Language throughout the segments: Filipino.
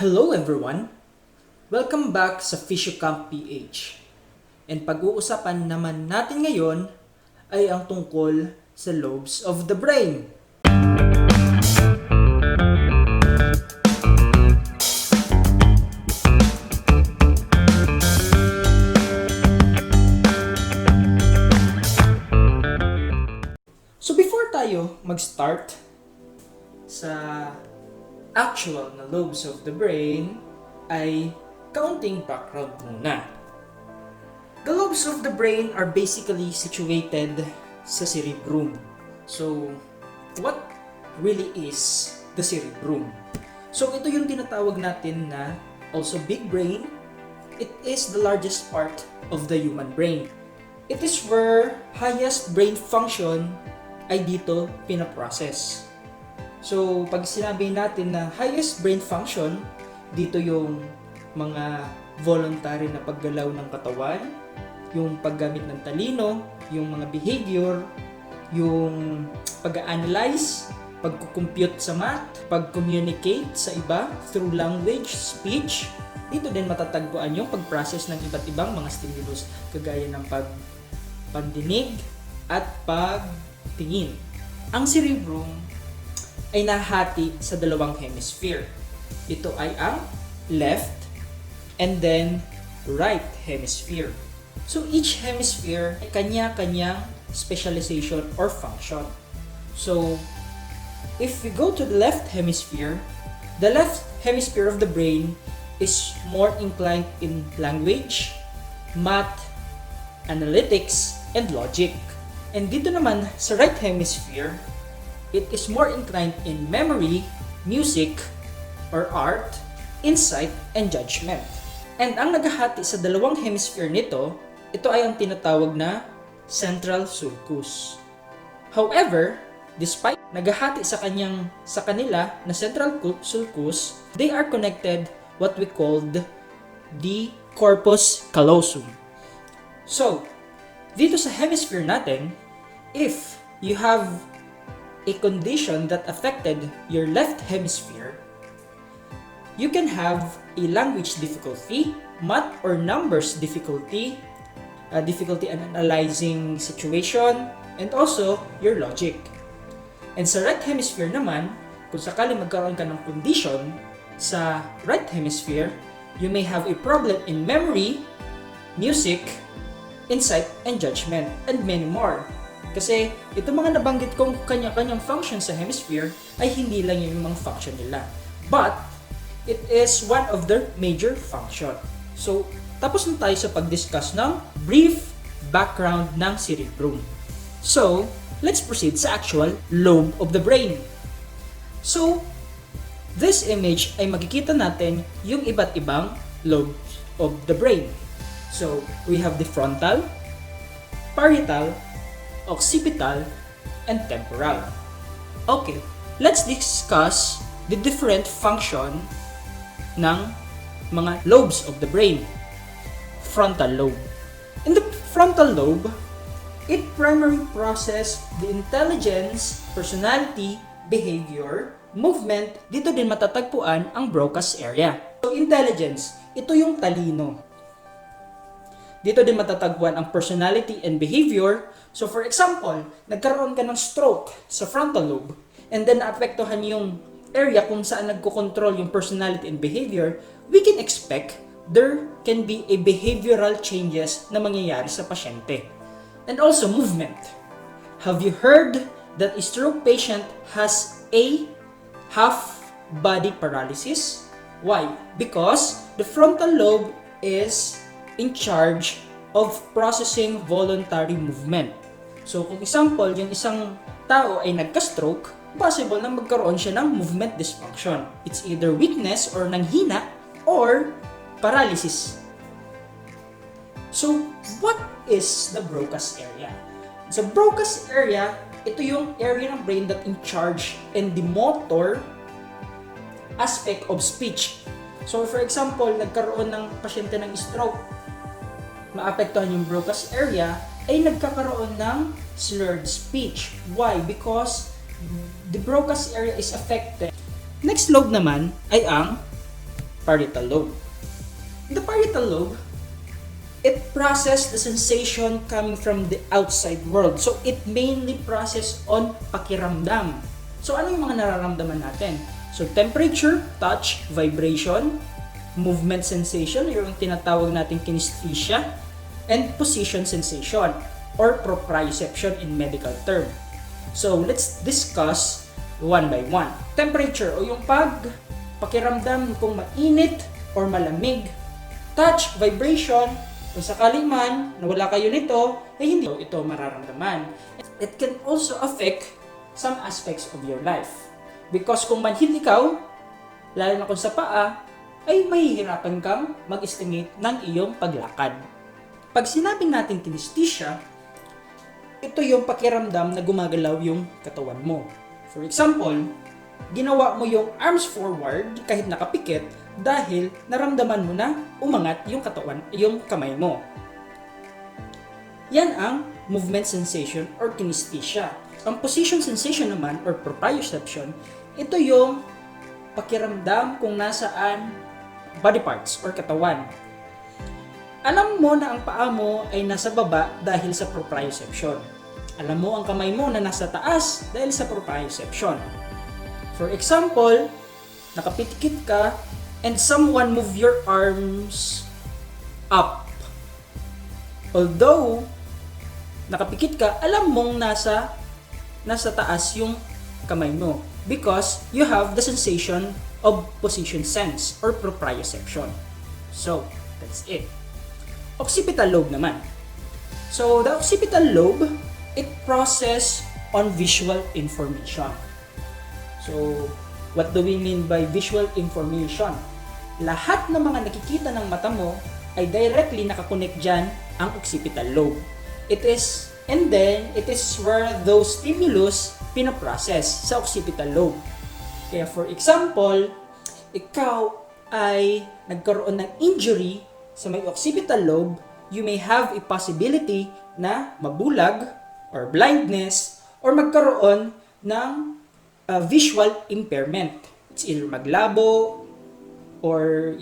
Hello everyone! Welcome back sa PhysioCamp PH. And pag-uusapan naman natin ngayon ay ang tungkol sa lobes of the brain. So before tayo mag-start sa actual na lobes of the brain, ay kaunting background muna. The lobes of the brain are basically situated sa cerebrum. So, what really is the cerebrum? So, ito yung tinatawag natin na also big brain. It is the largest part of the human brain. It is where highest brain function ay dito pinaprocess. So, pag sinabi natin na highest brain function, dito yung mga voluntary na paggalaw ng katawan, yung paggamit ng talino, yung mga behavior, yung pag-analyze, pag-compute sa math, pag-communicate sa iba through language, speech. Dito din matatagpuan yung pag-process ng iba't ibang mga stimulus kagaya ng pandinig at pagtingin. Ang cerebrum ay nahati sa dalawang hemisphere. Ito ay ang left and then right hemisphere. So each hemisphere ay kanya-kanyang specialization or function. So if we go to the left hemisphere of the brain is more inclined in language, math, analytics, and logic. And dito naman sa right hemisphere, it is more inclined in memory, music, or art, insight, and judgment. And ang naghahati sa dalawang hemisphere nito, ito ay ang tinatawag na central sulcus. However, despite naghahati sa kanila na central sulcus, they are connected what we called the corpus callosum. So, dito sa hemisphere natin, if you have a condition that affected your left hemisphere, you can have a language difficulty, math or numbers difficulty, difficulty in analyzing situation, and also your logic. And sa right hemisphere naman, kung sakali magkaroon ka ng condition sa right hemisphere, you may have a problem in memory, music, insight, and judgment, and many more. Kasi ito mga nabanggit kong kanya-kanyang function sa hemisphere ay hindi lang yung mga function nila. But, it is one of their major function. So, tapos na tayo sa pag-discuss ng brief background ng cerebrum. So, let's proceed sa actual lobe of the brain. So, this image ay makikita natin yung iba't ibang lobes of the brain. So, we have the frontal, parietal, occipital, and temporal. Okay, let's discuss the different function ng mga lobes of the brain. Frontal lobe. In the frontal lobe, it primarily processes the intelligence, personality, behavior, movement. Dito din matatagpuan ang Broca's area. So, intelligence, ito yung talino. Dito din matatagpuan ang personality and behavior. So for example, nagkaroon ka ng stroke sa frontal lobe and then naapektuhan yung area kung saan nagko-control yung personality and behavior, we can expect there can be a behavioral changes na mangyayari sa pasyente. And also movement. Have you heard that a stroke patient has a half body paralysis? Why? Because the frontal lobe is in charge of processing voluntary movement. So kung example, yung isang tao ay nagka-stroke, possible na magkaroon siya ng movement dysfunction. It's either weakness or nanghina or paralysis. So what is the Broca's area? Sa Broca's area, ito yung area ng brain that in charge in the motor aspect of speech. So for example, nagkaroon ng pasyente ng stroke, maapektuhan yung Broca's area, ay nagkakaroon ng slurred speech. Why? Because the Broca's area is affected. Next lobe naman ay ang parietal lobe. The parietal lobe, it processes the sensation coming from the outside world. So, it mainly process on pakiramdam. So, ano yung mga nararamdaman natin? So, temperature, touch, vibration, movement sensation, yung tinatawag nating kinesthesia, and position sensation, or proprioception in medical term. So, let's discuss one by one. Temperature, o yung pakiramdam kung mainit or malamig. Touch, vibration, kung sakaling man nawala kayo nito, hindi ito mararamdaman. It can also affect some aspects of your life. Because kung manhid ikaw, lalo na kung sa paa, ay mahihirapan kang mag-estimate ng iyong paglakad. Pag sinabi natin kinesthesia, ito yung pakiramdam na gumagalaw yung katawan mo. For example, ginawa mo yung arms forward kahit nakapikit dahil naramdaman mo na umangat yung katawan, yung kamay mo. Yan ang movement sensation or kinesthesia. Ang position sensation naman or proprioception, ito yung pakiramdam kung nasaan body parts or katawan. Alam mo na ang paa mo ay nasa baba dahil sa proprioception. Alam mo ang kamay mo na nasa taas dahil sa proprioception. For example, nakapitikit ka and someone move your arms up. Although nakapikit ka, alam mong nasa taas yung kamay mo because you have the sensation of position sense or proprioception. So, that's it. Occipital lobe naman. So, the occipital lobe, it process on visual information. So, what do we mean by visual information? Lahat ng mga nakikita ng mata mo ay directly nakakonect dyan ang occipital lobe. It is where those stimulus pinaprocess sa occipital lobe. Kaya for example, ikaw ay nagkaroon ng injury sa may occipital lobe, you may have a possibility na mabulag or blindness or magkaroon ng visual impairment. It's either maglabo or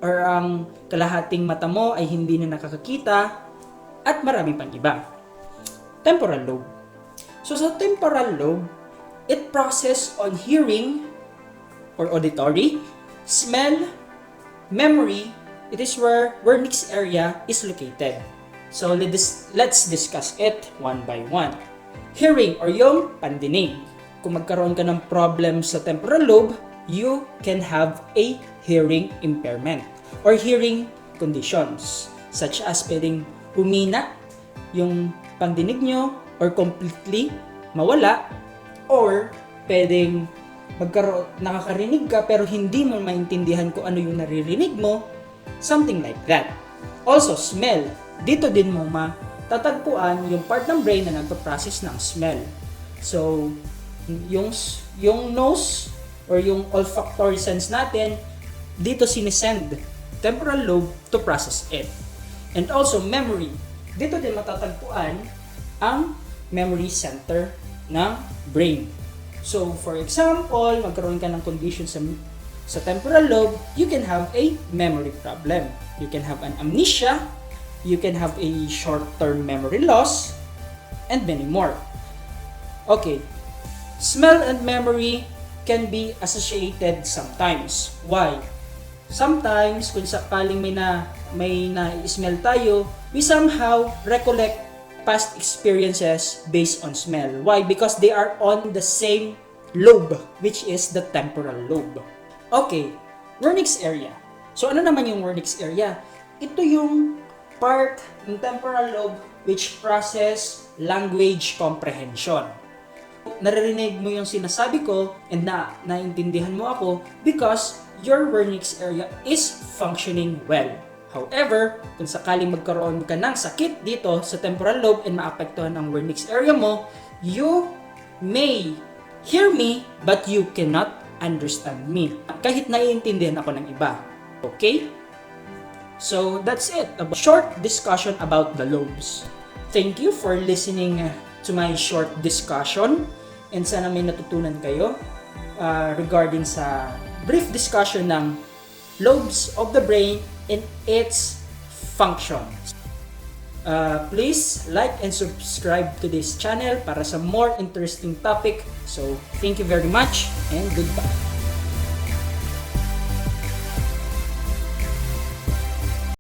ang kalahating mata mo ay hindi na nakakakita at marami pang iba. Temporal lobe. So sa temporal lobe, it process on hearing or auditory, smell, memory. It is where Wernicke's area is located. So let's discuss it one by one. Hearing or yung pandinig. Kung magkaroon ka ng problem sa temporal lobe, you can have a hearing impairment or hearing conditions such as pwedeng humina yung pandinig nyo or completely mawala or pwedeng nakakarinig ka pero hindi mo maintindihan kung ano yung naririnig mo, something like that. Also, smell. Dito din mo matatagpuan yung part ng brain na nagpa-process ng smell. So, yung nose or yung olfactory sense natin, dito sinisend temporal lobe to process it. And also, memory. Dito din matatagpuan ang memory center ng brain. So, for example, magkaroon ka ng condition sa temporal lobe, you can have a memory problem. You can have an amnesia, you can have a short-term memory loss, and many more. Okay, smell and memory can be associated sometimes. Why? Sometimes, kung sakaling may na-smell tayo, we somehow recollect past experiences based on smell. Why? Because they are on the same lobe, which is the temporal lobe. Okay, Wernicke's area. So ano naman yung Wernicke's area? Ito yung part ng temporal lobe which process language comprehension. Naririnig mo yung sinasabi ko and naintindihan mo ako because your Wernicke's area is functioning well. However, kung sakaling magkaroon ka ng sakit dito sa temporal lobe and maapektuhan ang Wernicke's area mo, you may hear me but you cannot understand me. Kahit naiintindihan ako ng iba. Okay? So, that's it. A short discussion about the lobes. Thank you for listening to my short discussion and sana may natutunan kayo regarding sa brief discussion ng lobes of the brain and its functions. Please like and subscribe to this channel para sa more interesting topic. So, thank you very much and goodbye.